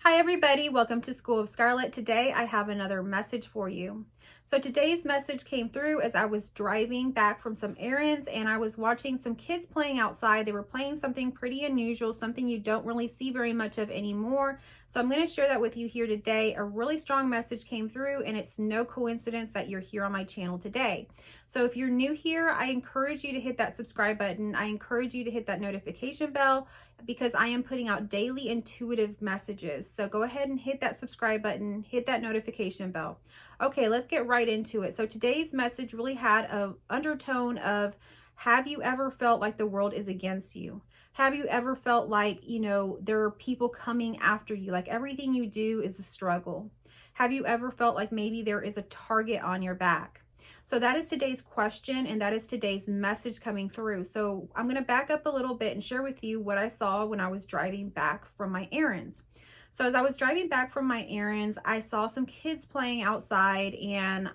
Hi everybody, welcome to School of Scarlett. Today I have another message for you. So today's message came through as I was driving back from some errands and I was watching some kids playing outside. They were playing something pretty unusual, something you don't really see very much of anymore. So I'm going to share that with you here today. A really strong message came through and it's no coincidence that you're here on my channel today. So if you're new here, I encourage you to hit that subscribe button. I encourage you to hit that notification bell because I am putting out daily intuitive messages. So go ahead and hit that subscribe button, hit that notification bell. Okay, let's get right into it. So today's message really had an undertone of, have you ever felt like the world is against you? Have you ever felt like, there are people coming after you, like everything you do is a struggle? Have you ever felt like maybe there is a target on your back? So that is today's question and that is today's message coming through. So I'm going to back up a little bit and share with you what I saw when I was driving back from my errands. So as I was driving back from my errands, I saw some kids playing outside and,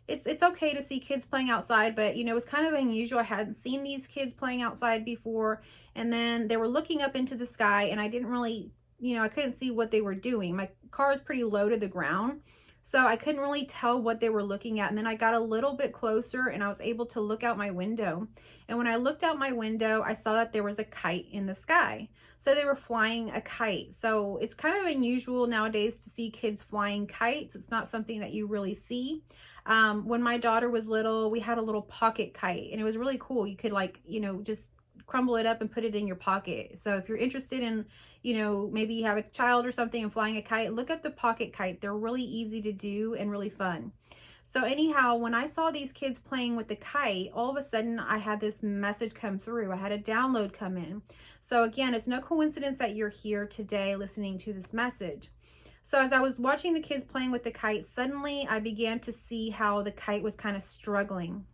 it's okay to see kids playing outside, but, it was kind of unusual. I hadn't seen these kids playing outside before. And then they were looking up into the sky and I didn't really, I couldn't see what they were doing. My car is pretty low to the ground. So I couldn't really tell what they were looking at. And then I got a little bit closer and I was able to look out my window. And when I looked out my window, I saw that there was a kite in the sky. So they were flying a kite. So it's kind of unusual nowadays to see kids flying kites. It's not something that you really see. When my daughter was little, we had a little pocket kite and it was really cool. You could just crumble it up and put it in your pocket. So if you're interested in, maybe you have a child or something and flying a kite, look up the pocket kite. They're really easy to do and really fun. So anyhow, when I saw these kids playing with the kite, all of a sudden I had this message come through. I had a download come in. So again, it's no coincidence that you're here today listening to this message. So as I was watching the kids playing with the kite, suddenly I began to see how the kite was kind of struggling.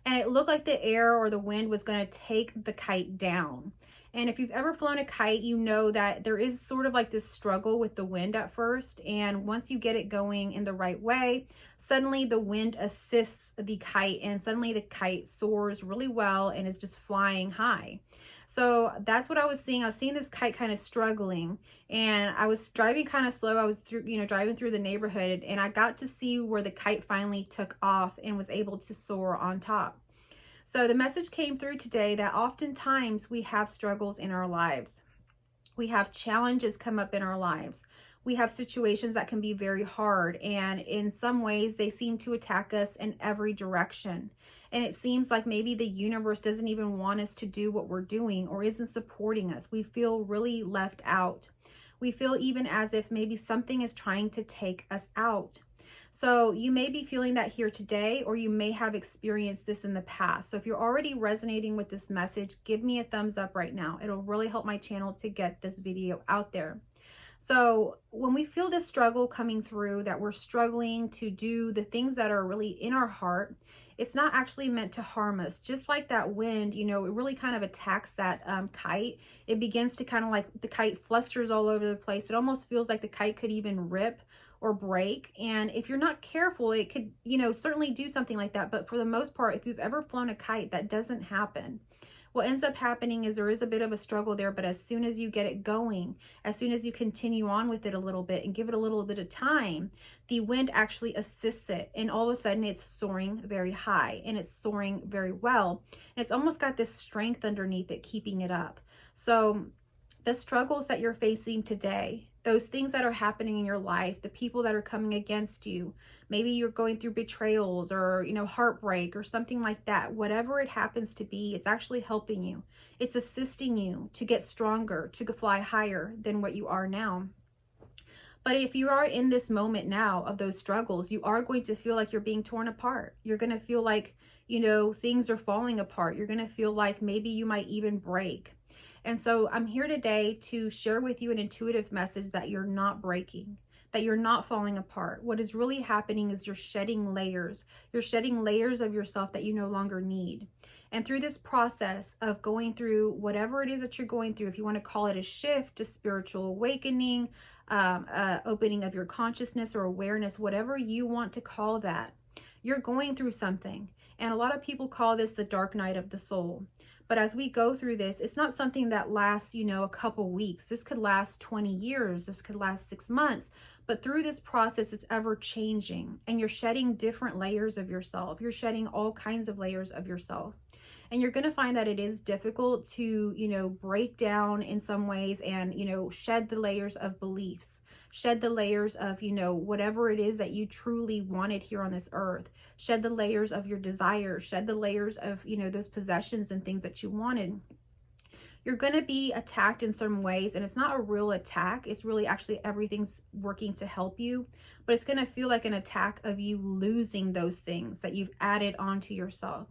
And it looked like the air or the wind was going to take the kite down. And if you've ever flown a kite, you know that there is sort of like this struggle with the wind at first. And once you get it going in the right way, suddenly the wind assists the kite and suddenly the kite soars really well and is just flying high. So that's what I was seeing. I was seeing this kite kind of struggling and I was driving kind of slow. I was driving through the neighborhood and I got to see where the kite finally took off and was able to soar on top. So the message came through today that oftentimes we have struggles in our lives. We have challenges come up in our lives. We have situations that can be very hard, and in some ways they seem to attack us in every direction. And it seems like maybe the universe doesn't even want us to do what we're doing or isn't supporting us. We feel really left out. We feel even as if maybe something is trying to take us out. So you may be feeling that here today, or you may have experienced this in the past. So if you're already resonating with this message, give me a thumbs up right now. It'll really help my channel to get this video out there. So when we feel this struggle coming through, that we're struggling to do the things that are really in our heart, it's not actually meant to harm us. Just like that wind, it really kind of attacks that kite. It begins to kind of like the kite flusters all over the place. It almost feels like the kite could even rip or break. And if you're not careful, it could, certainly do something like that. But for the most part, if you've ever flown a kite, that doesn't happen. What ends up happening is there is a bit of a struggle there, but as soon as you get it going, as soon as you continue on with it a little bit and give it a little bit of time, the wind actually assists it. And all of a sudden it's soaring very high and it's soaring very well. And it's almost got this strength underneath it, keeping it up. So the struggles that you're facing today, those things that are happening in your life, the people that are coming against you, maybe you're going through betrayals or, heartbreak or something like that, whatever it happens to be, it's actually helping you. It's assisting you to get stronger, to fly higher than what you are now. But if you are in this moment now of those struggles, you are going to feel like you're being torn apart. You're going to feel like, things are falling apart. You're going to feel like maybe you might even break. And so I'm here today to share with you an intuitive message that you're not breaking, that you're not falling apart. What is really happening is you're shedding layers. You're shedding layers of yourself that you no longer need. And through this process of going through whatever it is that you're going through, if you want to call it a shift, a spiritual awakening, opening of your consciousness or awareness, whatever you want to call that, you're going through something. And a lot of people call this the dark night of the soul. But as we go through this, it's not something that lasts, a couple weeks. This could last 20 years. This could last 6 months. But through this process, it's ever changing, and you're shedding different layers of yourself. You're shedding all kinds of layers of yourself. And you're going to find that it is difficult to, break down in some ways and, shed the layers of beliefs, shed the layers of, whatever it is that you truly wanted here on this earth, shed the layers of your desires, shed the layers of, those possessions and things that you wanted. You're going to be attacked in some ways, and it's not a real attack. It's really actually everything's working to help you, but it's going to feel like an attack of you losing those things that you've added onto yourself.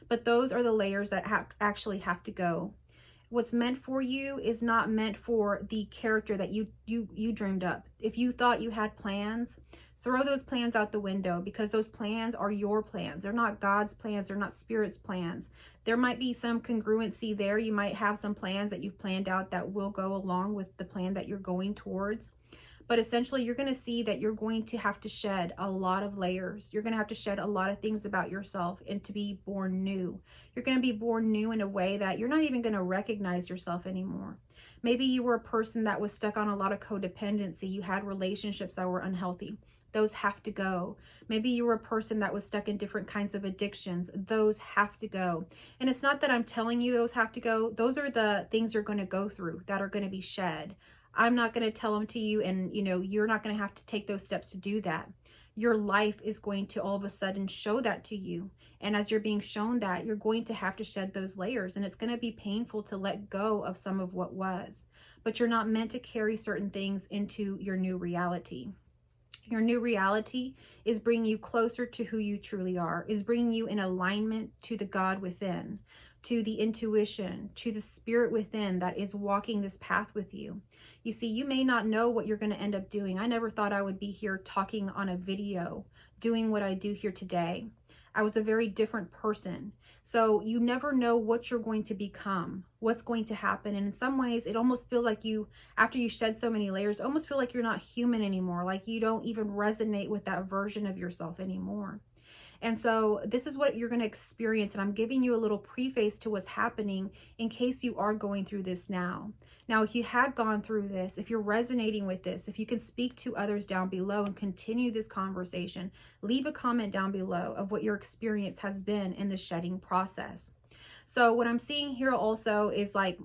But those are the layers that actually have to go. What's meant for you is not meant for the character that you dreamed up. If you thought you had plans, throw those plans out the window, because those plans are your plans. They're not God's plans. They're not Spirit's plans. There might be some congruency there. You might have some plans that you've planned out that will go along with the plan that you're going towards. But essentially, you're going to see that you're going to have to shed a lot of layers. You're going to have to shed a lot of things about yourself and to be born new. You're going to be born new in a way that you're not even going to recognize yourself anymore. Maybe you were a person that was stuck on a lot of codependency. You had relationships that were unhealthy. Those have to go. Maybe you were a person that was stuck in different kinds of addictions. Those have to go. And it's not that I'm telling you those have to go. Those are the things you're going to go through that are going to be shed. I'm not going to tell them to you, and you're not going to have to take those steps to do that. Your life is going to all of a sudden show that to you. And as you're being shown that, you're going to have to shed those layers, and it's going to be painful to let go of some of what was. But you're not meant to carry certain things into your new reality. Your new reality is bringing you closer to who you truly are, is bringing you in alignment to the God within, to the intuition, to the spirit within that is walking this path with you. You see, you may not know what you're going to end up doing. I never thought I would be here talking on a video, doing what I do here today. I was a very different person. So you never know what you're going to become, what's going to happen. And in some ways, it almost feels like you, after you shed so many layers, almost feel like you're not human anymore. Like you don't even resonate with that version of yourself anymore. And so this is what you're going to experience. And I'm giving you a little preface to what's happening in case you are going through this now. Now, if you had gone through this, if you're resonating with this, if you can speak to others down below and continue this conversation, leave a comment down below of what your experience has been in the shedding process. So what I'm seeing here also is like,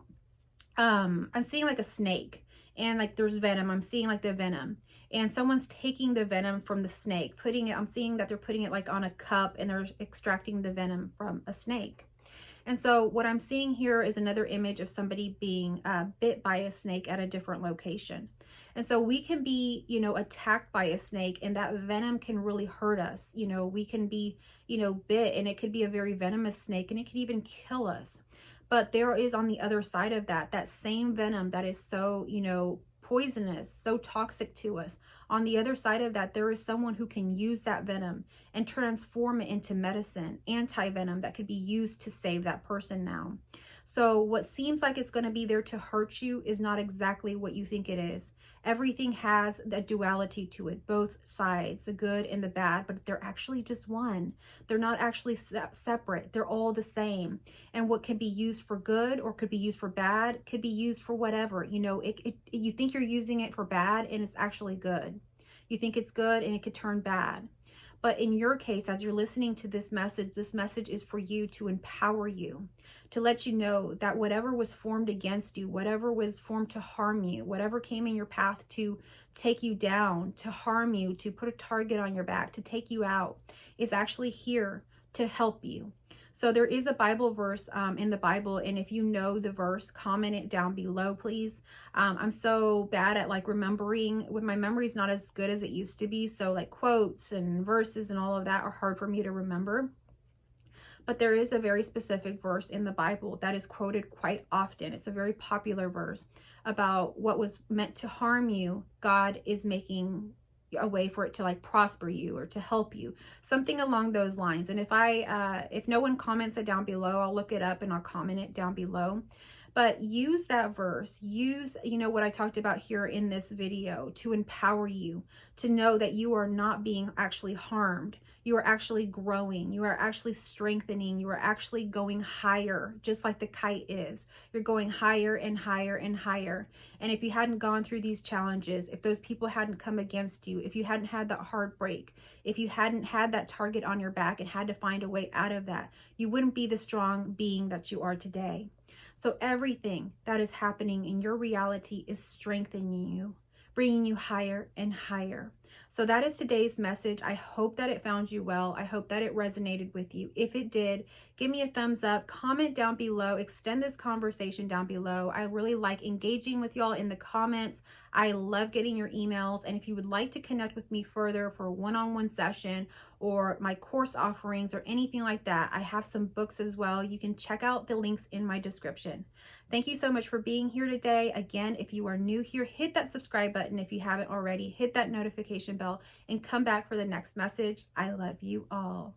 I'm seeing like a snake, and like there's venom. I'm seeing like the venom. And someone's taking the venom from the snake, I'm seeing that they're putting it like on a cup, and they're extracting the venom from a snake. And so what I'm seeing here is another image of somebody being bit by a snake at a different location. And so we can be, attacked by a snake, and that venom can really hurt us. We can be, bit, and it could be a very venomous snake, and it could even kill us. But there is on the other side of that same venom that is so, poisonous, so toxic to us. On the other side of that, there is someone who can use that venom and transform it into medicine, anti-venom that could be used to save that person now. So what seems like it's going to be there to hurt you is not exactly what you think it is. Everything has a duality to it, both sides, the good and the bad, but they're actually just one. They're not actually separate. They're all the same. And what can be used for good or could be used for bad could be used for whatever. You think you're using it for bad, and it's actually good. You think it's good, and it could turn bad. But in your case, as you're listening to this message is for you, to empower you, to let you know that whatever was formed against you, whatever was formed to harm you, whatever came in your path to take you down, to harm you, to put a target on your back, to take you out, is actually here to help you. So there is a Bible verse in the Bible, and if you know the verse, comment it down below, please. I'm so bad at like remembering. My memory's not as good as it used to be, so like quotes and verses and all of that are hard for me to remember. But there is a very specific verse in the Bible that is quoted quite often. It's a very popular verse about what was meant to harm you, God is making a way for it to like prosper you or to help you, something along those lines. And if no one comments it down below, I'll look it up and I'll comment it down below. But use that verse, use, what I talked about here in this video to empower you to know that you are not being actually harmed. You are actually growing. You are actually strengthening. You are actually going higher, just like the kite is. You're going higher and higher and higher. And if you hadn't gone through these challenges, if those people hadn't come against you, if you hadn't had that heartbreak, if you hadn't had that target on your back and had to find a way out of that, you wouldn't be the strong being that you are today. So everything that is happening in your reality is strengthening you, bringing you higher and higher. So that is today's message. I hope that it found you well. I hope that it resonated with you. If it did, give me a thumbs up, comment down below, extend this conversation down below. I really like engaging with y'all in the comments. I love getting your emails. And if you would like to connect with me further for a one-on-one session or my course offerings or anything like that, I have some books as well. You can check out the links in my description. Thank you so much for being here today. Again, if you are new here, hit that subscribe button. If you haven't already, hit that notification bell and come back for the next message. I love you all.